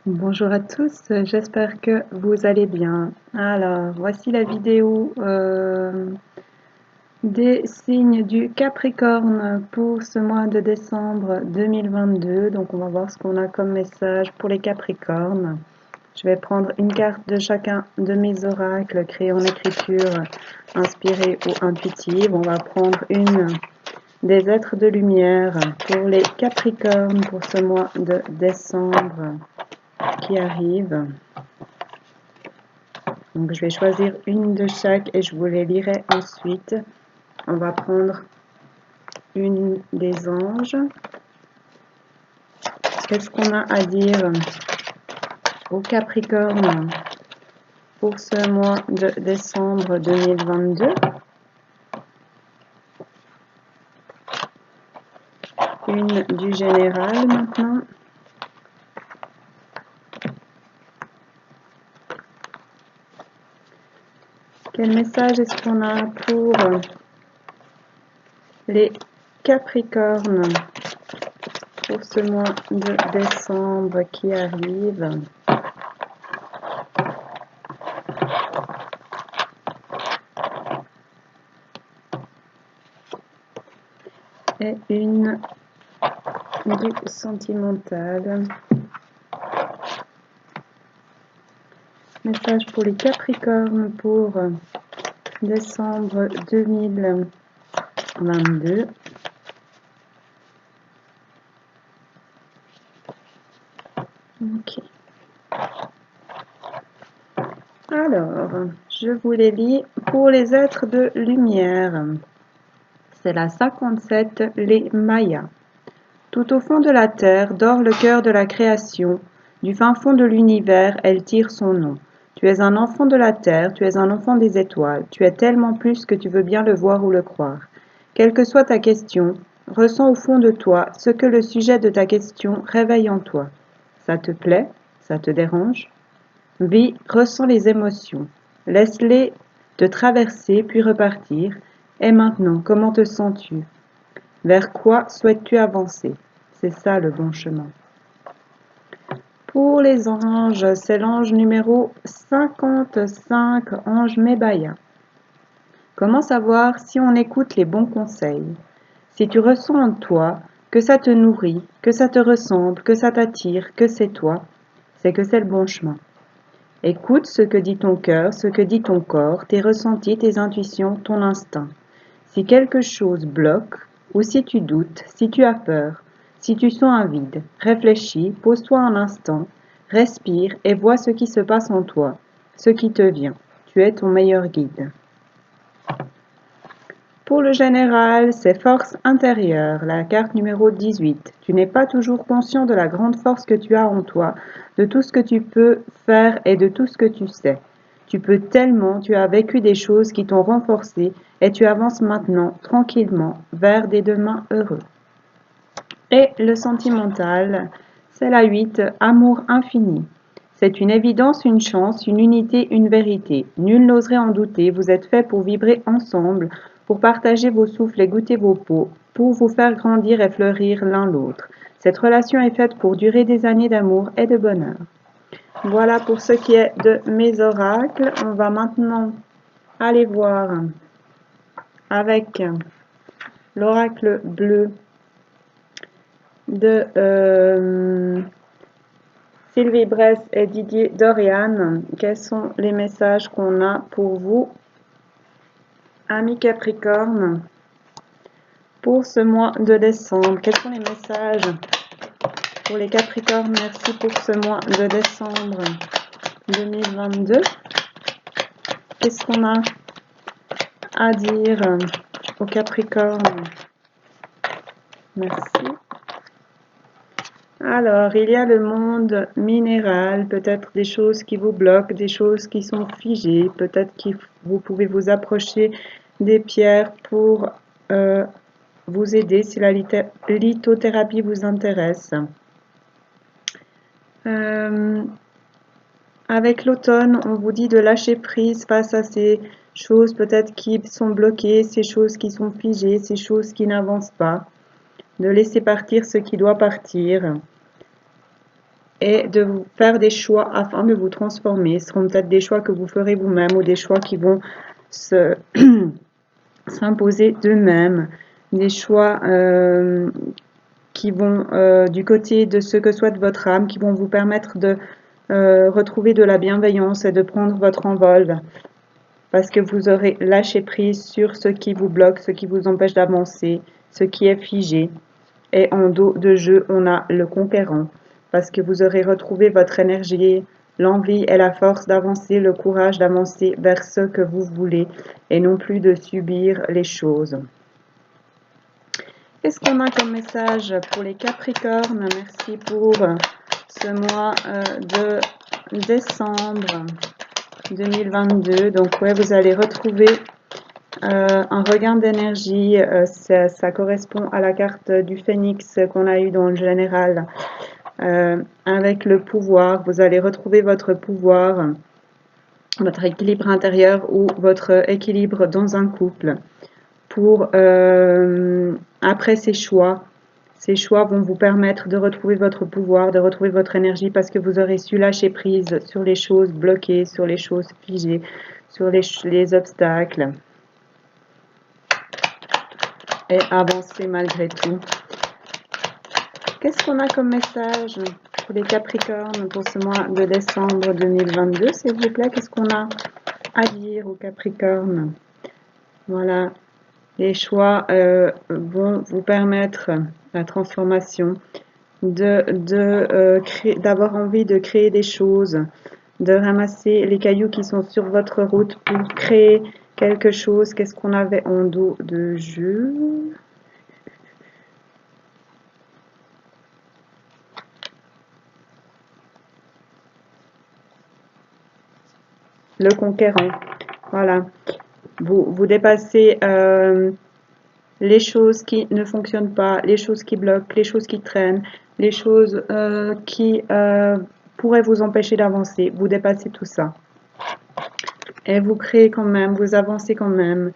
Bonjour à tous, j'espère que vous allez bien. Alors, voici la vidéo des signes du Capricorne pour ce mois de décembre 2022. Donc, on va voir ce qu'on a comme message pour les Capricornes. Je vais prendre une carte de chacun de mes oracles créés en écriture inspirée ou intuitive. On va prendre une des êtres de lumière pour les Capricornes pour ce mois de décembre qui arrive. Donc je vais choisir une de chaque et je vous les lirai ensuite. On va prendre une des anges. Qu'est-ce qu'on a à dire au Capricorne pour ce mois de décembre 2022? Une du général maintenant. Quel message est-ce qu'on a pour les Capricornes pour ce mois de décembre qui arrive? Et une du sentimental. Message pour les Capricornes pour décembre 2022. Ok. Alors, je vous les lis pour les êtres de lumière. C'est la 57, les Mayas. Tout au fond de la terre dort le cœur de la création. Du fin fond de l'univers, elle tire son nom. Tu es un enfant de la terre, tu es un enfant des étoiles. Tu es tellement plus que tu veux bien le voir ou le croire. Quelle que soit ta question, ressens au fond de toi ce que le sujet de ta question réveille en toi. Ça te plaît? Ça te dérange? Vis, ressens les émotions. Laisse-les te traverser puis repartir. Et maintenant, comment te sens-tu? Vers quoi souhaites-tu avancer? C'est ça le bon chemin. Pour les anges, c'est l'ange numéro 55, ange Mébaya. Comment savoir si on écoute les bons conseils? Si tu ressens en toi que ça te nourrit, que ça te ressemble, que ça t'attire, que c'est toi, c'est que c'est le bon chemin. Écoute ce que dit ton cœur, ce que dit ton corps, tes ressentis, tes intuitions, ton instinct. Si quelque chose bloque, ou si tu doutes, si tu as peur, si tu sens un vide, réfléchis, pose-toi un instant, respire et vois ce qui se passe en toi, ce qui te vient. Tu es ton meilleur guide. Pour le général, c'est force intérieure, la carte numéro 18. Tu n'es pas toujours conscient de la grande force que tu as en toi, de tout ce que tu peux faire et de tout ce que tu sais. Tu peux tellement, tu as vécu des choses qui t'ont renforcé et tu avances maintenant tranquillement vers des demains heureux. Et le sentimental, c'est la 8, amour infini. C'est une évidence, une chance, une unité, une vérité. Nul n'oserait en douter, vous êtes faits pour vibrer ensemble, pour partager vos souffles et goûter vos peaux, pour vous faire grandir et fleurir l'un l'autre. Cette relation est faite pour durer des années d'amour et de bonheur. Voilà pour ce qui est de mes oracles. On va maintenant aller voir avec l'oracle bleu de Sylvie Bress et Didier Dorian. Quels sont les messages qu'on a pour vous, amis Capricorne, pour ce mois de décembre? Quels sont les messages pour les Capricornes? Merci pour ce mois de décembre 2022. Qu'est-ce qu'on a à dire aux Capricornes? Merci. Alors, il y a le monde minéral, peut-être des choses qui vous bloquent, des choses qui sont figées, peut-être que vous pouvez vous approcher des pierres pour vous aider si la lithothérapie vous intéresse. Avec l'automne, on vous dit de lâcher prise face à ces choses peut-être qui sont bloquées, ces choses qui sont figées, ces choses qui n'avancent pas, de laisser partir ce qui doit partir. et de vous faire des choix afin de vous transformer. Ce seront peut-être des choix que vous ferez vous-même ou des choix qui vont s'imposer d'eux-mêmes, des choix qui vont du côté de ce que souhaite votre âme, qui vont vous permettre de retrouver de la bienveillance et de prendre votre envol, parce que vous aurez lâché prise sur ce qui vous bloque, ce qui vous empêche d'avancer, ce qui est figé. Et en dos de jeu, on a le conquérant, parce que vous aurez retrouvé votre énergie, l'envie et la force d'avancer, le courage d'avancer vers ce que vous voulez et non plus de subir les choses. Qu'est-ce qu'on a comme message pour les Capricornes? Merci pour ce mois de décembre 2022. Donc, ouais, vous allez retrouver un regain d'énergie. Ça correspond à la carte du phénix qu'on a eu dans le général. Avec le pouvoir, vous allez retrouver votre pouvoir, votre équilibre intérieur ou votre équilibre dans un couple. Pour après ces choix vont vous permettre de retrouver votre pouvoir, de retrouver votre énergie parce que vous aurez su lâcher prise sur les choses bloquées, sur les choses figées, sur les obstacles et avancer malgré tout. Qu'est-ce qu'on a comme message pour les Capricornes pour ce mois de décembre 2022, s'il vous plaît? Qu'est-ce qu'on a à dire aux Capricornes? Voilà. Les choix vont vous permettre la transformation, d'avoir envie de créer des choses, de ramasser les cailloux qui sont sur votre route pour créer quelque chose. Qu'est-ce qu'on avait en dos de jeu? Le conquérant. Voilà. Vous dépassez les choses qui ne fonctionnent pas, les choses qui bloquent, les choses qui traînent, les choses qui pourraient vous empêcher d'avancer. Vous dépassez tout ça. Et vous créez quand même, vous avancez quand même.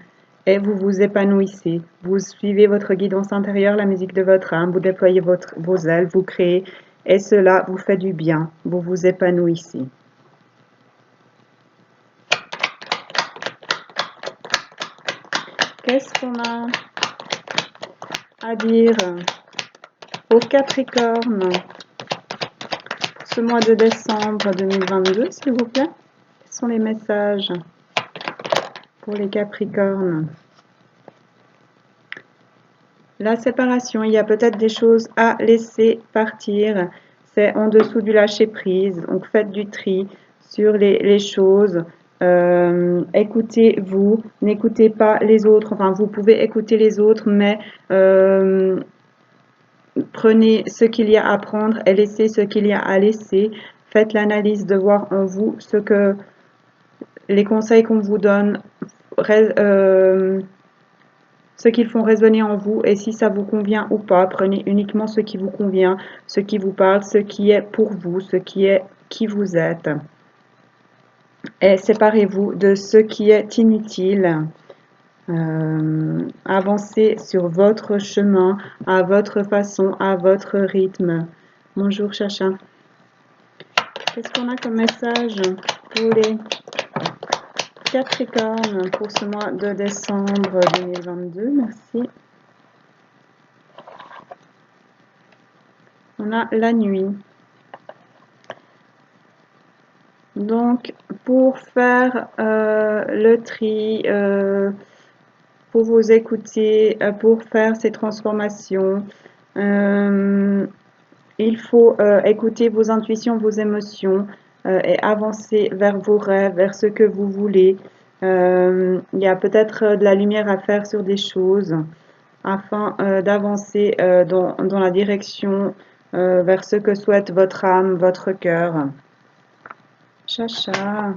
Et vous vous épanouissez. Vous suivez votre guidance intérieure, la musique de votre âme. Vous déployez vos ailes, vous créez. Et cela vous fait du bien. Vous vous épanouissez. Qu'est-ce qu'on a à dire aux Capricornes ce mois de décembre 2022, s'il vous plaît? Quels sont les messages pour les Capricornes? La séparation, il y a peut-être des choses à laisser partir. C'est en dessous du lâcher-prise. Donc faites du tri sur les choses. Écoutez-vous, n'écoutez pas les autres. Enfin, vous pouvez écouter les autres, mais prenez ce qu'il y a à prendre et laissez ce qu'il y a à laisser. Faites l'analyse de voir en vous ce que les conseils qu'on vous donne, ce qu'ils font résonner en vous et si ça vous convient ou pas. Prenez uniquement ce qui vous convient, ce qui vous parle, ce qui est pour vous, ce qui est qui vous êtes. Et séparez-vous de ce qui est inutile. Avancez sur votre chemin, à votre façon, à votre rythme. Bonjour Chacha. Qu'est-ce qu'on a comme message pour les Capricorne pour ce mois de décembre 2022? Merci. On a la nuit. Donc, pour faire le tri, pour vous écouter, pour faire ces transformations, il faut écouter vos intuitions, vos émotions et avancer vers vos rêves, vers ce que vous voulez. Il y a peut-être de la lumière à faire sur des choses afin d'avancer dans la direction vers ce que souhaite votre âme, votre cœur. Chacha.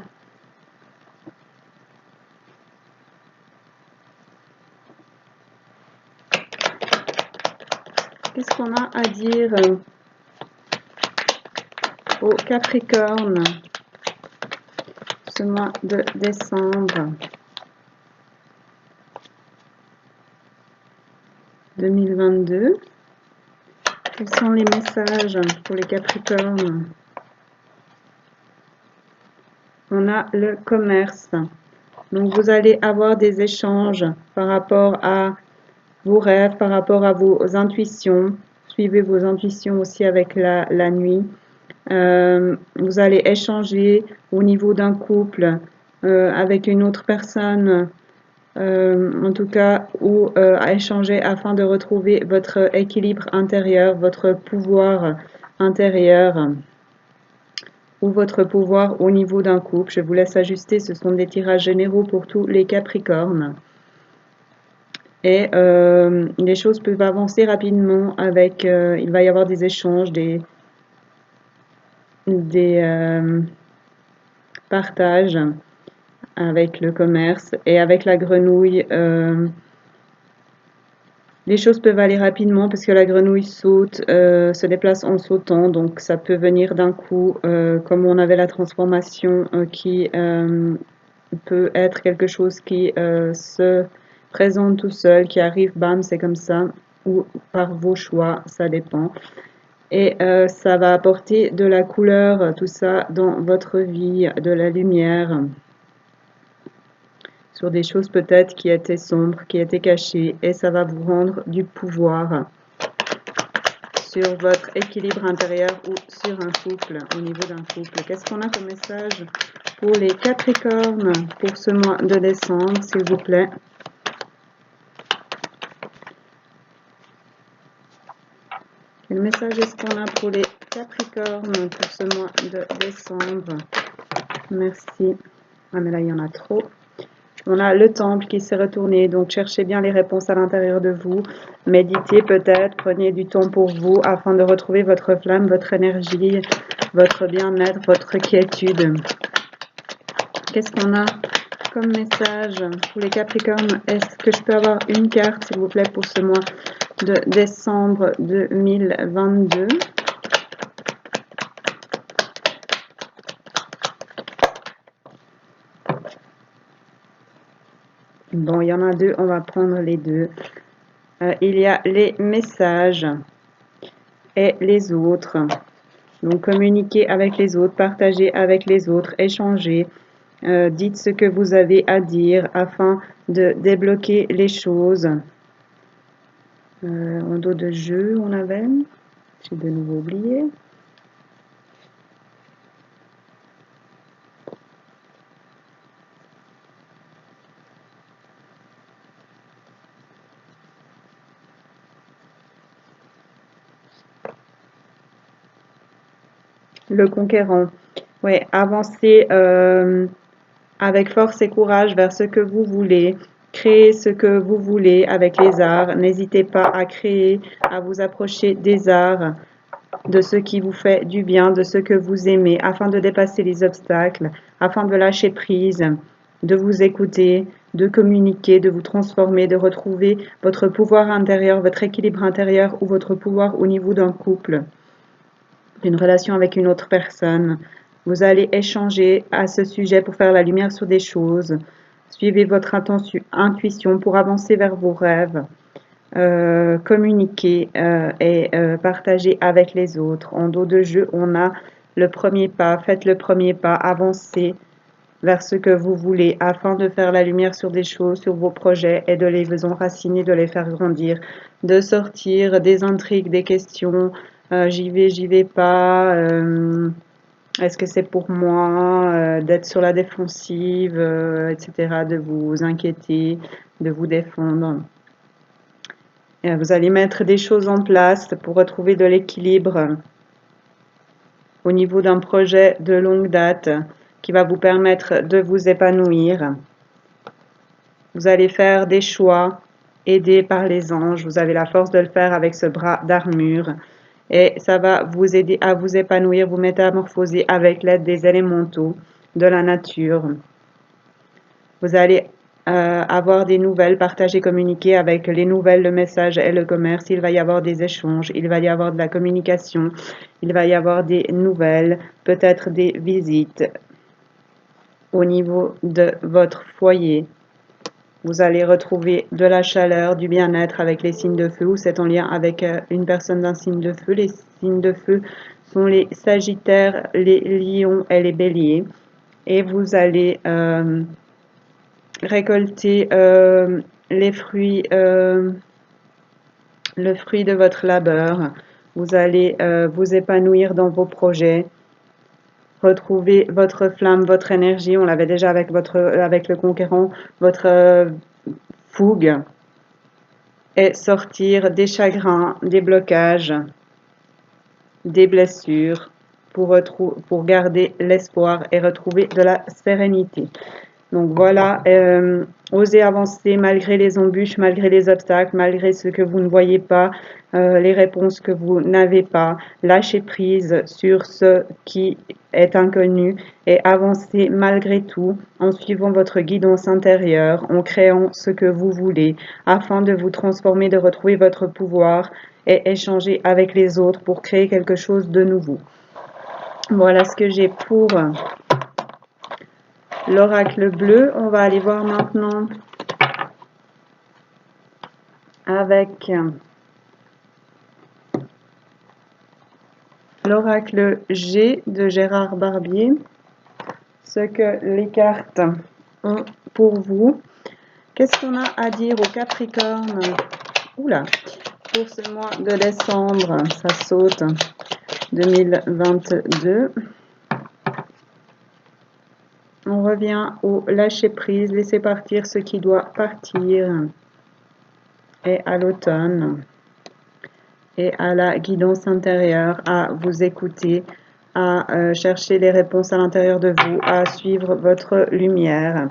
Qu'est-ce qu'on a à dire au Capricorne ce mois de décembre 2022? Quels sont les messages pour les Capricornes? On a le commerce. Donc, vous allez avoir des échanges par rapport à vos rêves, par rapport à vos intuitions. Suivez vos intuitions aussi avec la nuit. Vous allez échanger au niveau d'un couple avec une autre personne, en tout cas, ou à échanger afin de retrouver votre équilibre intérieur, votre pouvoir intérieur ou votre pouvoir au niveau d'un couple. Je vous laisse ajuster, ce sont des tirages généraux pour tous les Capricornes. Et les choses peuvent avancer rapidement avec, il va y avoir des échanges, des partages avec le commerce et avec la grenouille. Les choses peuvent aller rapidement parce que la grenouille saute, se déplace en sautant, donc ça peut venir d'un coup, comme on avait la transformation qui peut être quelque chose qui se présente tout seul, qui arrive, bam, c'est comme ça, ou par vos choix, ça dépend. Et ça va apporter de la couleur, tout ça, dans votre vie, de la lumière, sur des choses peut-être qui étaient sombres, qui étaient cachées, et ça va vous rendre du pouvoir sur votre équilibre intérieur ou sur un couple, au niveau d'un couple. Qu'est-ce qu'on a comme message pour les Capricornes pour ce mois de décembre, s'il vous plaît? Quel message est-ce qu'on a pour les Capricornes pour ce mois de décembre? Merci. Ah, mais là, il y en a trop. On a le temple qui s'est retourné, donc cherchez bien les réponses à l'intérieur de vous. Méditez peut-être, prenez du temps pour vous afin de retrouver votre flamme, votre énergie, votre bien-être, votre quiétude. Qu'est-ce qu'on a comme message pour les Capricornes? Est-ce que je peux avoir une carte, s'il vous plaît, pour ce mois de décembre 2022? Bon, il y en a deux, on va prendre les deux. Il y a les messages et les autres. Donc, communiquez avec les autres, partagez avec les autres, échangez. Dites ce que vous avez à dire afin de débloquer les choses. En dos de jeu, on avait. J'ai de nouveau oublié. Le conquérant. Ouais, avancez avec force et courage vers ce que vous voulez. Créez ce que vous voulez avec les arts. N'hésitez pas à créer, à vous approcher des arts, de ce qui vous fait du bien, de ce que vous aimez, afin de dépasser les obstacles, afin de lâcher prise, de vous écouter, de communiquer, de vous transformer, de retrouver votre pouvoir intérieur, votre équilibre intérieur ou votre pouvoir au niveau d'un couple, d'une relation avec une autre personne. Vous allez échanger à ce sujet pour faire la lumière sur des choses. Suivez votre intuition pour avancer vers vos rêves. Communiquer et partager avec les autres. En dos de jeu, on a le premier pas. Faites le premier pas, avancez vers ce que vous voulez afin de faire la lumière sur des choses, sur vos projets et de les enraciner, de les faire grandir, de sortir des intrigues, des questions. J'y vais pas. Est-ce que c'est pour moi d'être sur la défensive, etc., de vous inquiéter, de vous défendre. Vous allez mettre des choses en place pour retrouver de l'équilibre au niveau d'un projet de longue date qui va vous permettre de vous épanouir. Vous allez faire des choix aidés par les anges. Vous avez la force de le faire avec ce bras d'armure. Et ça va vous aider à vous épanouir, vous métamorphoser avec l'aide des élémentaux de la nature. Vous allez avoir des nouvelles, partager, communiquer avec les nouvelles, le message et le commerce. Il va y avoir des échanges, il va y avoir de la communication, il va y avoir des nouvelles, peut-être des visites au niveau de votre foyer. Vous allez retrouver de la chaleur, du bien-être avec les signes de feu ou c'est en lien avec une personne d'un signe de feu. Les signes de feu sont les Sagittaires, les Lions et les Béliers. Et vous allez récolter les fruits, le fruit de votre labeur. Vous allez vous épanouir dans vos projets, retrouver votre flamme, votre énergie. On l'avait déjà avec avec le conquérant, votre fougue et sortir des chagrins, des blocages, des blessures pour garder l'espoir et retrouver de la sérénité. Donc voilà, osez avancer malgré les embûches, malgré les obstacles, malgré ce que vous ne voyez pas, les réponses que vous n'avez pas. Lâchez prise sur ce qui est inconnu et avancez malgré tout en suivant votre guidance intérieure, en créant ce que vous voulez afin de vous transformer, de retrouver votre pouvoir et échanger avec les autres pour créer quelque chose de nouveau. Voilà ce que j'ai pour l'oracle bleu. On va aller voir maintenant avec l'oracle G de Gérard Barbier, ce que les cartes ont pour vous. Qu'est-ce qu'on a à dire au Capricorne? Oula, pour ce mois de décembre, ça saute, 2022. On revient au lâcher prise, laisser partir ce qui doit partir. Et à l'automne. Et à la guidance intérieure, à vous écouter, à chercher les réponses à l'intérieur de vous, à suivre votre lumière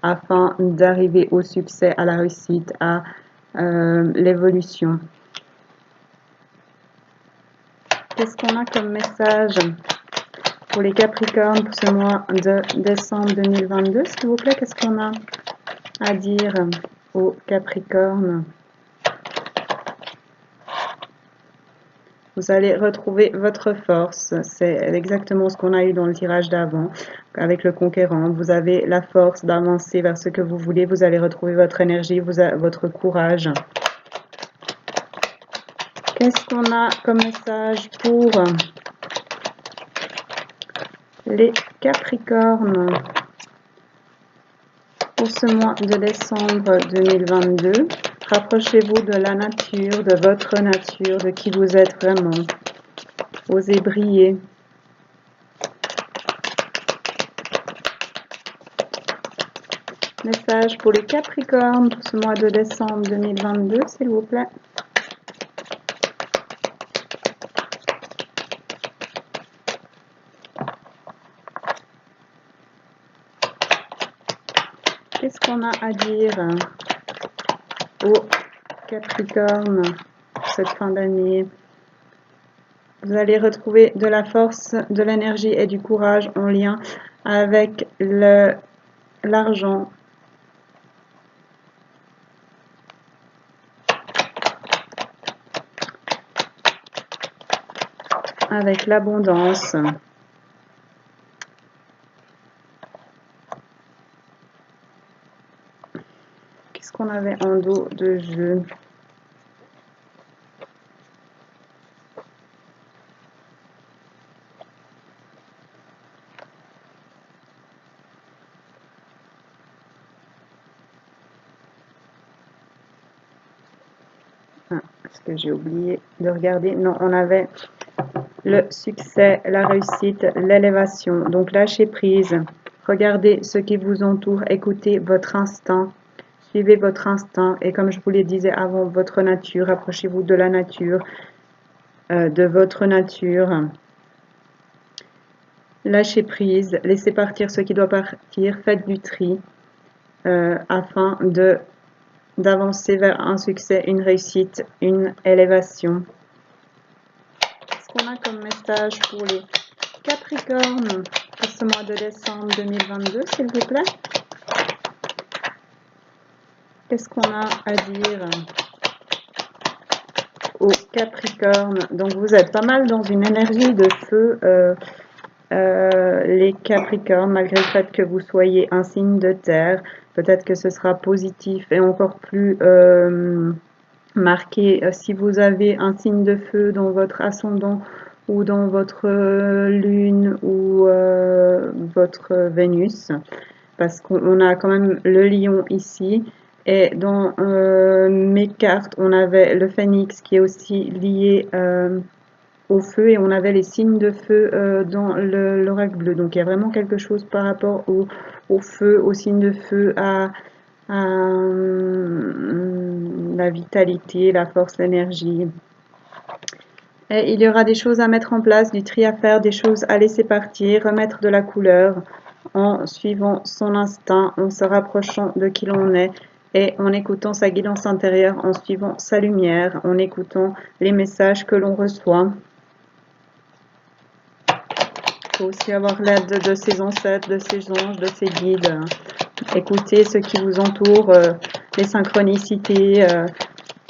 afin d'arriver au succès, à la réussite, à l'évolution. Qu'est-ce qu'on a comme message pour les Capricornes pour ce mois de décembre 2022, s'il vous plaît? Qu'est-ce qu'on a à dire aux Capricornes? Vous allez retrouver votre force. C'est exactement ce qu'on a eu dans le tirage d'avant avec le conquérant. Vous avez la force d'avancer vers ce que vous voulez. Vous allez retrouver votre énergie, votre courage. Qu'est-ce qu'on a comme message pour les Capricornes pour ce mois de décembre 2022? Rapprochez-vous de la nature, de votre nature, de qui vous êtes vraiment. Osez briller. Message pour les Capricornes pour ce mois de décembre 2022, s'il vous plaît. Qu'est-ce qu'on a à dire aux Capricornes pour cette fin d'année? Vous allez retrouver de la force, de l'énergie et du courage en lien avec l'argent. Avec l'abondance. Qu'est-ce qu'on avait en dos de jeu? Est-ce que j'ai oublié de regarder? Non, on avait le succès, la réussite, l'élévation. Donc lâchez prise. Regardez ce qui vous entoure. Écoutez votre instinct. Suivez votre instinct. Et comme je vous le disais avant, votre nature. Rapprochez-vous de la nature, de votre nature. Lâchez prise. Laissez partir ce qui doit partir. Faites du tri afin d'avancer vers un succès, une réussite, une élévation. Qu'est-ce qu'on a comme message pour les Capricornes pour ce mois de décembre 2022, s'il vous plaît? Qu'est-ce qu'on a à dire aux Capricornes? Donc vous êtes pas mal dans une énergie de feu, les Capricornes, malgré le fait que vous soyez un signe de terre. Peut-être que ce sera positif et encore plus marqué si vous avez un signe de feu dans votre ascendant ou dans votre lune ou votre Vénus, parce qu'on a quand même le lion ici. Et dans mes cartes, on avait le phénix qui est aussi lié au feu et on avait les signes de feu dans l'oracle bleu. Donc il y a vraiment quelque chose par rapport au feu, aux signes de feu, à la vitalité, la force, l'énergie. Et il y aura des choses à mettre en place, du tri à faire, des choses à laisser partir, remettre de la couleur en suivant son instinct, en se rapprochant de qui l'on est et en écoutant sa guidance intérieure, en suivant sa lumière, en écoutant les messages que l'on reçoit. Il faut aussi avoir l'aide de ses ancêtres, de ses anges, de ses guides. Écoutez ce qui vous entoure, les synchronicités,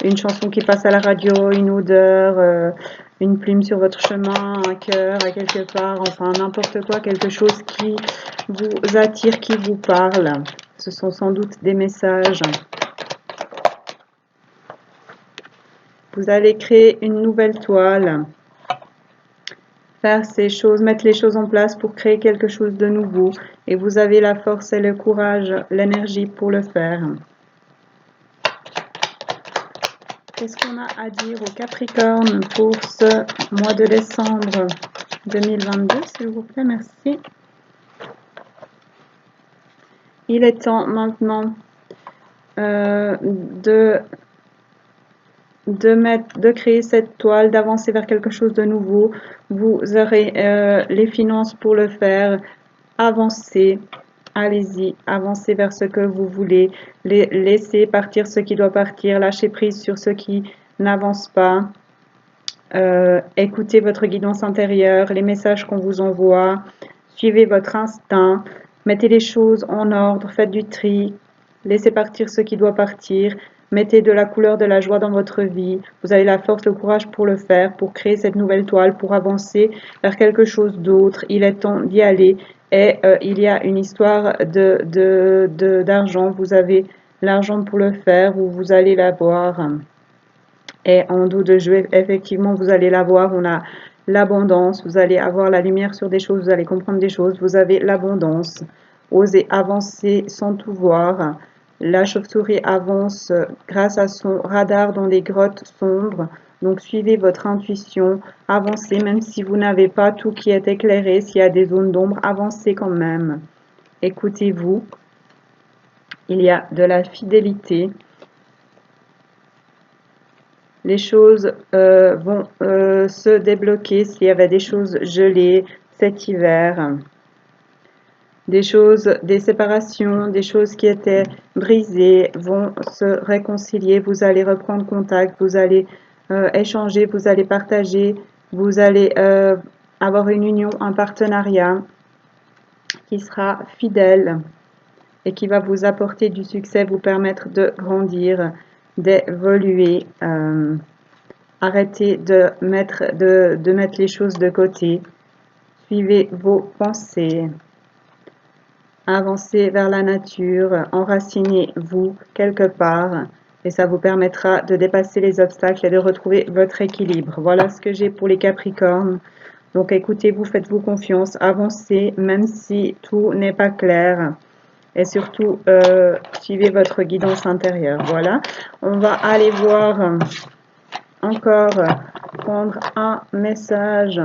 une chanson qui passe à la radio, une odeur, une plume sur votre chemin, un cœur à quelque part, enfin n'importe quoi, quelque chose qui vous attire, qui vous parle. Ce sont sans doute des messages. Vous allez créer une nouvelle toile. Faire ces choses, mettre les choses en place pour créer quelque chose de nouveau. Et vous avez la force et le courage, l'énergie pour le faire. Qu'est-ce qu'on a à dire au Capricorne pour ce mois de décembre 2022, s'il vous plaît, merci. Il est temps maintenant de créer cette toile, d'avancer vers quelque chose de nouveau. Vous aurez les finances pour le faire. Avancez, allez-y, avancez vers ce que vous voulez. Laissez partir ce qui doit partir, lâchez prise sur ce qui n'avance pas. Écoutez votre guidance intérieure, les messages qu'on vous envoie. Suivez votre instinct. Mettez les choses en ordre, faites du tri. Laissez partir ce qui doit partir. Mettez de la couleur, de la joie dans votre vie. Vous avez la force, le courage pour le faire, pour créer cette nouvelle toile, pour avancer vers quelque chose d'autre. Il est temps d'y aller. Et il y a une histoire d'argent. Vous avez l'argent pour le faire ou vous allez l'avoir. Et en dos de jeu, effectivement, vous allez l'avoir. On a l'abondance. Vous allez avoir la lumière sur des choses. Vous allez comprendre des choses. Vous avez l'abondance. Osez avancer sans tout voir. La chauve-souris avance grâce à son radar dans les grottes sombres. Donc suivez votre intuition, avancez même si vous n'avez pas tout qui est éclairé, s'il y a des zones d'ombre, avancez quand même. Écoutez-vous, il y a de la fidélité. Les choses vont se débloquer s'il y avait des choses gelées cet hiver. Des choses, des séparations, des choses qui étaient brisées vont se réconcilier. Vous allez reprendre contact, vous allez échanger, vous allez partager, vous allez avoir une union, un partenariat qui sera fidèle et qui va vous apporter du succès, vous permettre de grandir, d'évoluer. Arrêtez de mettre les choses de côté. Suivez vos pensées. Avancez vers la nature, enracinez-vous quelque part et ça vous permettra de dépasser les obstacles et de retrouver votre équilibre. Voilà ce que j'ai pour les Capricornes. Donc écoutez-vous, faites-vous confiance, avancez même si tout n'est pas clair et surtout suivez votre guidance intérieure. Voilà, on va aller voir encore, prendre un message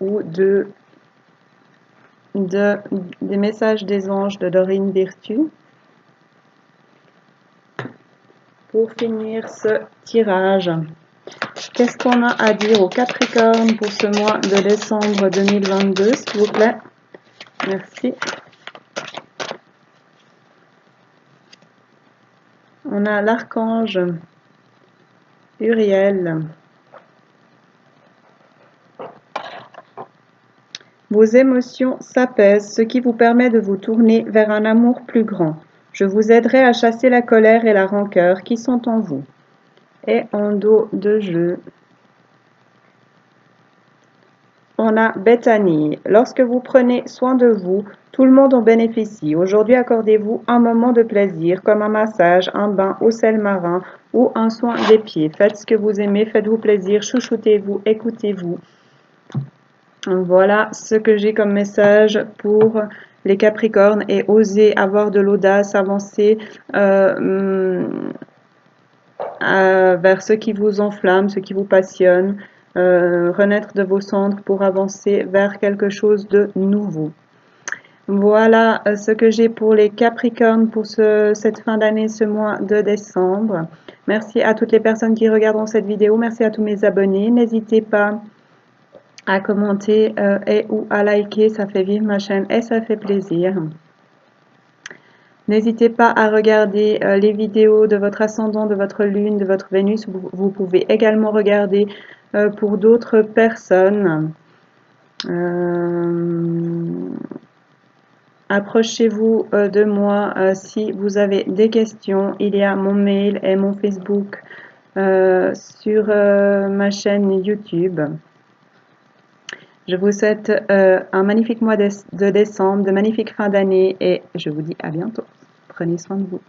ou deux des messages des anges de Dorine Virtue pour finir ce tirage. Qu'est-ce qu'on a à dire au Capricorne pour ce mois de décembre 2022, s'il vous plaît? Merci. On a l'archange Uriel. Vos émotions s'apaisent, ce qui vous permet de vous tourner vers un amour plus grand. Je vous aiderai à chasser la colère et la rancœur qui sont en vous. Et en dos de jeu, on on a Bethany. Lorsque vous prenez soin de vous, tout le monde en bénéficie. Aujourd'hui, accordez-vous un moment de plaisir, comme un massage, un bain au sel marin ou un soin des pieds. Faites ce que vous aimez, faites-vous plaisir, chouchoutez-vous, écoutez-vous. Voilà ce que j'ai comme message pour les Capricornes, et osez avoir de l'audace, avancer vers ce qui vous enflamme, ce qui vous passionne, renaître de vos cendres pour avancer vers quelque chose de nouveau. Voilà ce que j'ai pour les Capricornes pour cette fin d'année, ce mois de décembre. Merci à toutes les personnes qui regarderont cette vidéo. Merci à tous mes abonnés. N'hésitez pas à commenter et ou à liker, ça fait vivre ma chaîne et ça fait plaisir. N'hésitez pas à regarder les vidéos de votre ascendant, de votre lune, de votre Vénus. Vous pouvez également regarder pour d'autres personnes. Approchez-vous de moi si vous avez des questions. Il y a mon mail et mon Facebook sur ma chaîne YouTube. Je vous souhaite un magnifique mois de décembre, de magnifiques fins d'année, et je vous dis à bientôt. Prenez soin de vous.